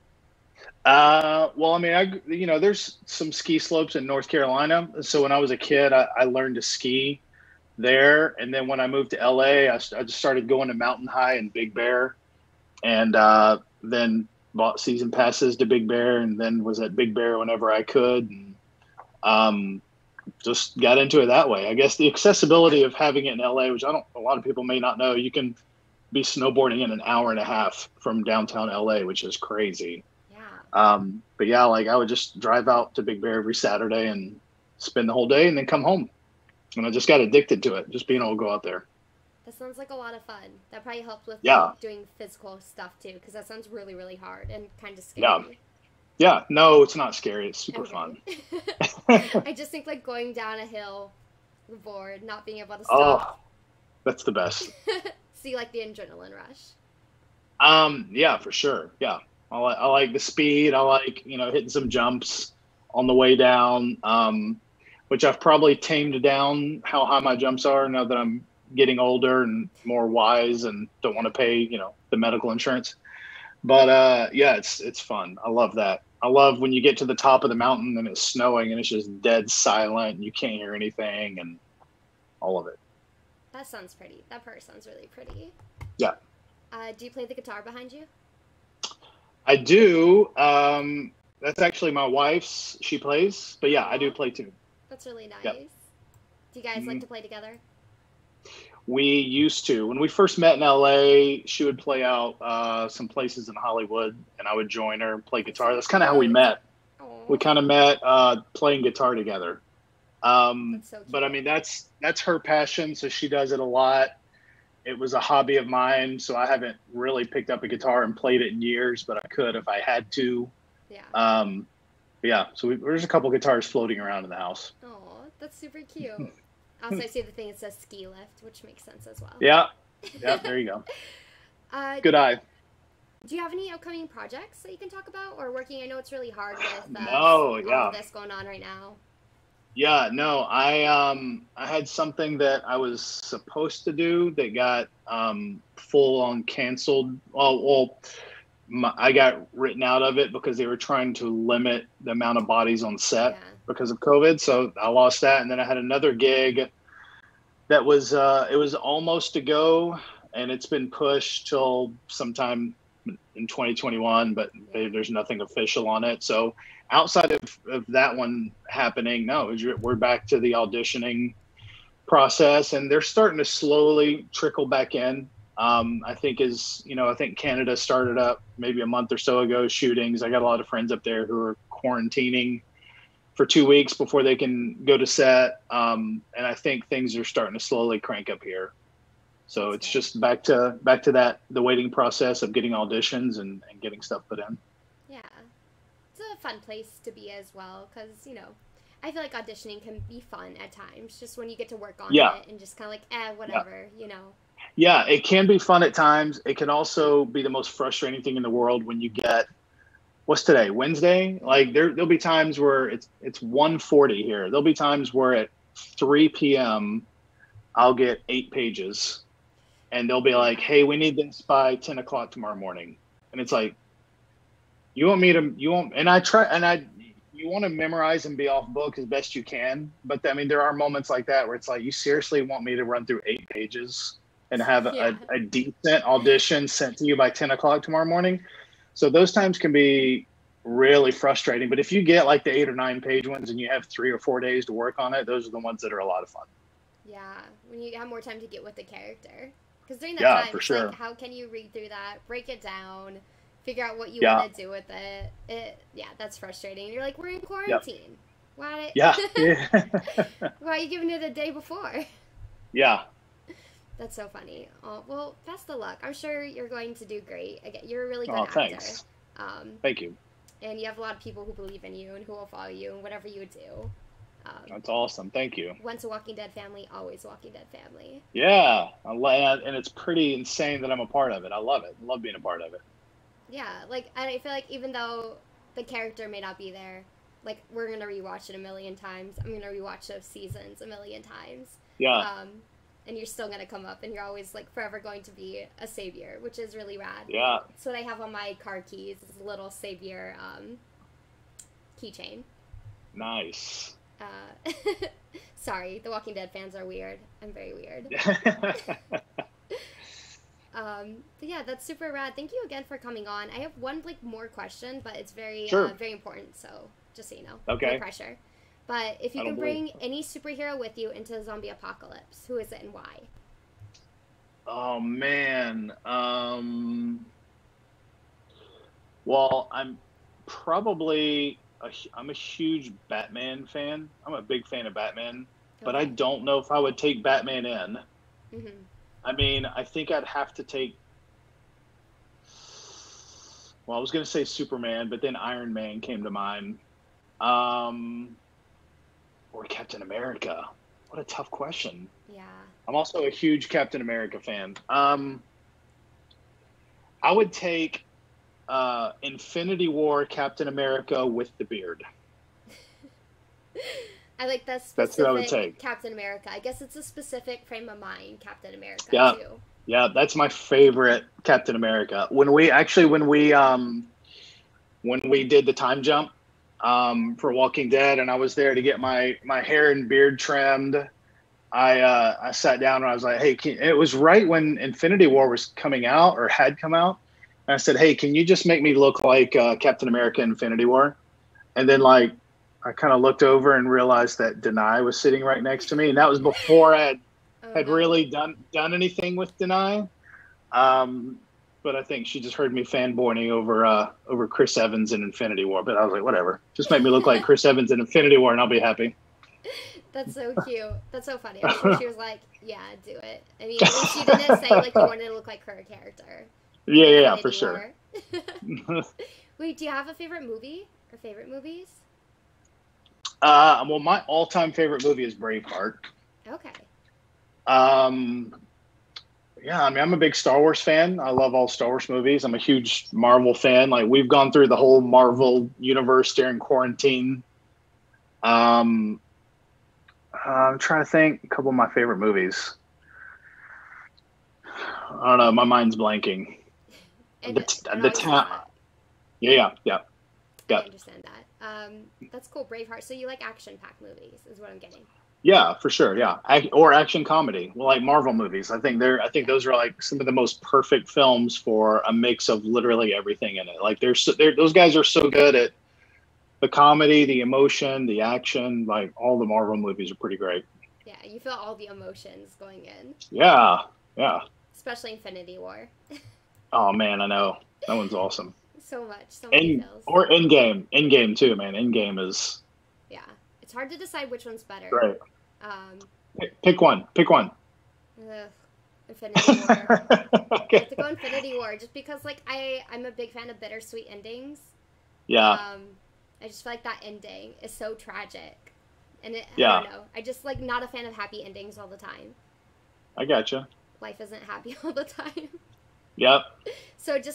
Well, I mean, there's some ski slopes in North Carolina. So when I was a kid, I learned to ski there, and then when I moved to LA, I just started going to Mountain High and Big Bear, and then bought season passes to Big Bear, and then was at Big Bear whenever I could, and um, just got into it that way. I guess the accessibility of having it in LA, which a lot of people may not know, you can be snowboarding in an hour and a half from downtown LA, which is crazy. Yeah. But yeah, like I would just drive out to Big Bear every Saturday and spend the whole day, and then come home. And I just got addicted to it, just being able to go out there. That sounds like a lot of fun. That probably helped with Yeah. like, doing physical stuff too, because that sounds really, really hard and kind of Yeah. scary. Yeah. No, it's not scary. It's super fun. I just think like going down a hill, bored, not being able to Oh, stop. that's the best. See like the adrenaline rush. Yeah, for sure. Yeah. I like the speed. I like, hitting some jumps on the way down, which I've probably tamed down how high my jumps are now that I'm getting older and more wise and don't want to pay, the medical insurance. But yeah, it's fun. I love that. I love when you get to the top of the mountain and it's snowing and it's just dead silent and you can't hear anything, and all of it. That sounds pretty. That part sounds really pretty. Yeah. Do you play the guitar behind you? I do. That's actually my wife's. She plays, but yeah, I do play too. That's really nice. Yep. Do you guys like to play together? We used to. When we first met in LA, she would play out some places in Hollywood, and I would join her and play guitar. That's kind of how we met. Aw. We kind of met playing guitar together. That's so cute. But I mean, that's her passion, so she does it a lot. It was a hobby of mine, so I haven't really picked up a guitar and played it in years, but I could if I had to. Yeah. Yeah, so there's a couple guitars floating around in the house. Oh, that's super cute. Also, I see the thing that says ski lift, which makes sense as well. Yeah, there you go. Good eye. Do you have any upcoming projects that you can talk about or working? I know it's really hard with No, all yeah. of this going on right now. Yeah, no, I had something that I was supposed to do that got full on canceled. I got written out of it because they were trying to limit the amount of bodies on set Yeah. because of COVID. So I lost that, and then I had another gig that was it was almost to go, and it's been pushed till sometime in 2021, but there's nothing official on it. So outside of that one happening, no, we're back to the auditioning process, and they're starting to slowly trickle back in. I think I think Canada started up maybe a month or so ago shootings. I got a lot of friends up there who are quarantining for 2 weeks before they can go to set. And I think things are starting to slowly crank up here. So it's just back to the waiting process of getting auditions and getting stuff put in. Yeah. It's a fun place to be as well because, I feel like auditioning can be fun at times, just when you get to work on it and just kind of like, whatever, Yeah, it can be fun at times. It can also be the most frustrating thing in the world when you get, what's today, Wednesday? Like there'll be times where it's 1:40 here. There'll be times where at 3 p.m. I'll get 8 pages and they'll be like, hey, we need this by 10 o'clock tomorrow morning. And it's like, you want to memorize and be off book as best you can. But I mean, there are moments like that where it's like, you seriously want me to run through 8 pages and have a decent audition sent to you by 10 o'clock tomorrow morning? So those times can be really frustrating. But if you get like the 8 or 9 page ones and you have 3 or 4 days to work on it, those are the ones that are a lot of fun. Yeah, when you have more time to get with the character. Because during that time, for sure. Like, how can you read through that, break it down, figure out what you want to do with it? That's frustrating. And you're like, we're in quarantine. Why are you giving it a day before? Yeah. That's so funny. Well, best of luck. I'm sure you're going to do great. Again, you're a really good actor. Thanks. Thank you. And you have a lot of people who believe in you and who will follow you in whatever you do. That's awesome. Thank you. Once a Walking Dead family, always Walking Dead family. Yeah. And it's pretty insane that I'm a part of it. I love it. I love being a part of it. Yeah. Like, I feel like even though the character may not be there, like, we're going to rewatch it a million times. I'm going to rewatch those seasons a million times. Yeah. And you're still going to come up, and you're always, like, forever going to be a savior, which is really rad. Yeah. That's what I have on my car keys, is a little savior keychain. Nice. Sorry, the Walking Dead fans are weird. I'm very weird. But yeah, that's super rad. Thank you again for coming on. I have one, more question, but it's very, very important, so just so you know. Okay. No pressure. But if you can bring any superhero with you into the zombie apocalypse, who is it and why? Oh, man. Well, I'm a huge Batman fan. I'm a big fan of Batman, but I don't know if I would take Batman in. Mm-hmm. I mean, I think I'd have to take, I was going to say Superman, but then Iron Man came to mind. Or Captain America. What a tough question. Yeah. I'm also a huge Captain America fan. I would take Infinity War Captain America with the beard. I like that specific That's what I would take. Captain America. I guess it's a specific frame of mind, Captain America, too. Yeah, that's my favorite Captain America. When we did the time jump for Walking Dead, and I was there to get my hair and beard trimmed, I sat down and I was like, hey, it was right when Infinity War was coming out or had come out. And I said, hey, can you just make me look like Captain America Infinity War? And then I kind of looked over and realized that Denai was sitting right next to me. And that was before I had really done anything with Denai. But I think she just heard me fanboying over Chris Evans in Infinity War. But I was like, whatever. Just make me look like Chris Evans in Infinity War and I'll be happy. That's so cute. That's so funny. I'm sure she was like, yeah, do it. I mean, she didn't say you wanted to look like her character. Yeah, for sure. Wait, do you have a favorite movie or favorite movies? Well, my all-time favorite movie is Braveheart. Okay. Yeah, I mean, I'm a big Star Wars fan. I love all Star Wars movies. I'm a huge Marvel fan. Like, we've gone through the whole Marvel universe during quarantine. Um, I'm trying to think a couple of my favorite movies. I don't know. My mind's blanking. And The, it the always does ta- that. yeah. I understand that. That's cool. Braveheart. So you like action-packed movies, is what I'm getting. Yeah, for sure. Yeah, or action comedy. Well, like Marvel movies. I think those are like some of the most perfect films for a mix of literally everything in it. Like those guys are so good at the comedy, the emotion, the action. Like all the Marvel movies are pretty great. Yeah, you feel all the emotions going in. Yeah. Especially Infinity War. Oh man, I know that one's awesome. So much, so many feels. Or Endgame too, man. Endgame is. Yeah, it's hard to decide which one's better. Right. Pick one. Infinity War. Okay. I have to go Infinity War just because, like, I'm a big fan of bittersweet endings. Yeah. I just feel like that ending is so tragic, and I don't know. I just like not a fan of happy endings all the time. I gotcha. Life isn't happy all the time. Yep. So it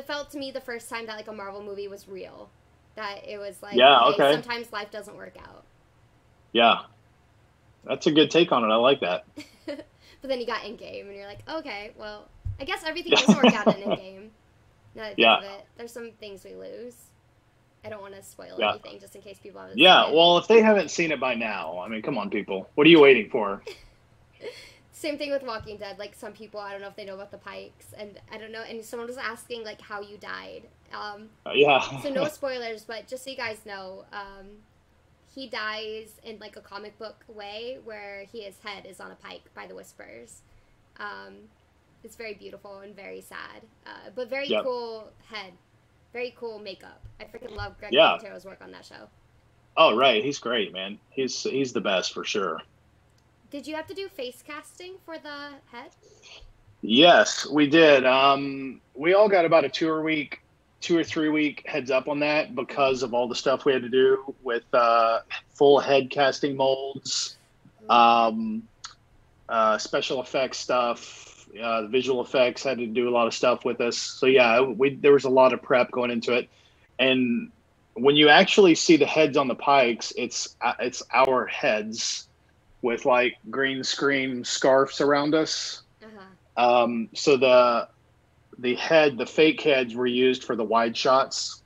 felt to me the first time that like a Marvel movie was real, that it was like, okay. Sometimes life doesn't work out. Yeah. That's a good take on it. I like that. But then you got Endgame, and you're like, okay, well, I guess everything doesn't work out in Endgame. Now that I think of it, there's some things we lose. I don't want to spoil anything, just in case people haven't seen it. Well, if they haven't seen it by now, I mean, come on, people. What are you waiting for? Same thing with Walking Dead. Like, some people, I don't know if they know about the Pikes, and I don't know, and someone was asking, like, how you died. So no spoilers, but just so you guys know, he dies in like a comic book way where his head is on a pike by the Whispers. It's very beautiful and very sad, but very cool head, very cool makeup. I freaking love Greg Montero's work on that show. Oh right, he's great, man. He's the best for sure. Did you have to do face casting for the head? Yes, we did. We all got about a 2 or 3 week heads up on that because of all the stuff we had to do with full head casting molds, special effects stuff, the visual effects had to do a lot of stuff with us. So yeah, there was a lot of prep going into it. And when you actually see the heads on the pikes, it's our heads with like green screen scarves around us. So the fake heads were used for the wide shots.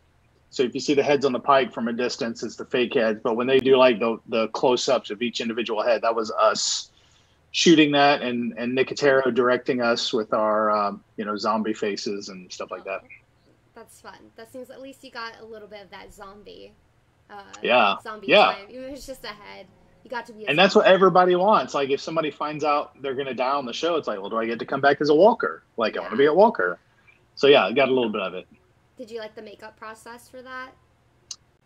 So if you see the heads on the pike from a distance, it's the fake heads. But when they do like the close-ups of each individual head, that was us shooting that, and Nicotero directing us with our zombie faces and stuff like that. That's fun. That seems, at least you got a little bit of that zombie. Zombie time. Even if it's just a head, you got to be. And that's what everybody wants. Like, if somebody finds out they're gonna die on the show, it's like, well, do I get to come back as a walker? Like, I want to be a walker. So yeah, I got a little bit of it. Did you like the makeup process for that?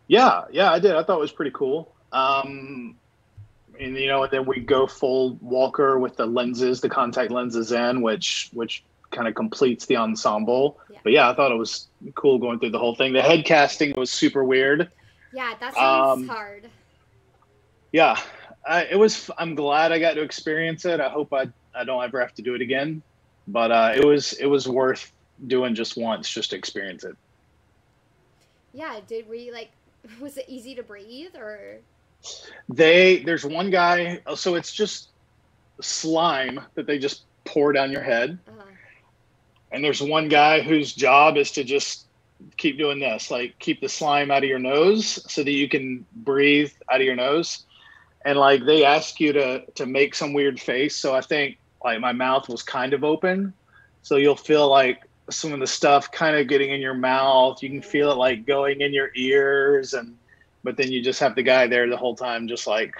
Yeah, I did. I thought it was pretty cool. And then we go full walker with the lenses, the contact lenses in, which kind of completes the ensemble. Yeah. But yeah, I thought it was cool going through the whole thing. The head casting was super weird. Yeah, that sounds hard. Yeah, I'm glad I got to experience it. I hope I don't ever have to do it again. But it was worth doing just once, just to experience it. Yeah, was it easy to breathe, or? There's one guy, so it's just slime that they just pour down your head. And there's one guy whose job is to just keep doing this, like keep the slime out of your nose so that you can breathe out of your nose. And like they ask you to make some weird face. So I think like my mouth was kind of open. So you'll feel like some of the stuff kind of getting in your mouth. You can feel it like going in your ears, but then you just have the guy there the whole time, just like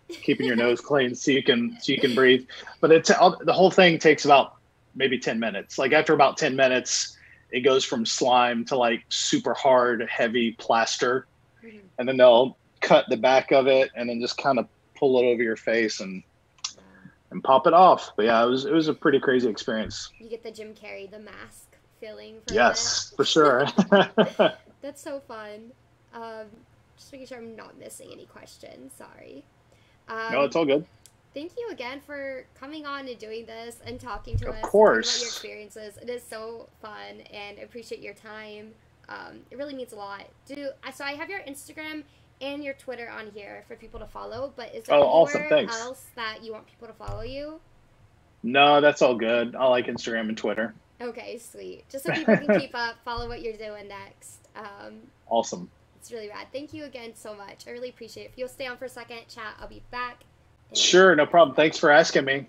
keeping your nose clean so you can breathe. But the whole thing takes about maybe 10 minutes. Like after about 10 minutes, it goes from slime to like super hard, heavy plaster. And then they'll cut the back of it and then just kind of pull it over your face and pop it off. But yeah, it was a pretty crazy experience. You get the Jim Carrey, the mask feeling. Yes, for sure. That's so fun. Just making sure I'm not missing any questions. Sorry. No, it's all good. thank you again for coming on and doing this and talking to us. Of Talking course. about your experiences. It is so fun, and I appreciate your time. It really means a lot. So I have your Instagram and your Twitter on here for people to follow, but is there awesome. anywhere Thanks. else that you want people to follow you? No, that's all good. I like Instagram and Twitter. Okay, sweet. Just so people can keep up, follow what you're doing next. Awesome. It's really rad. Thank you again so much. I really appreciate it. If you'll stay on for a second, chat, I'll be back. Sure, no problem. Thanks for asking me.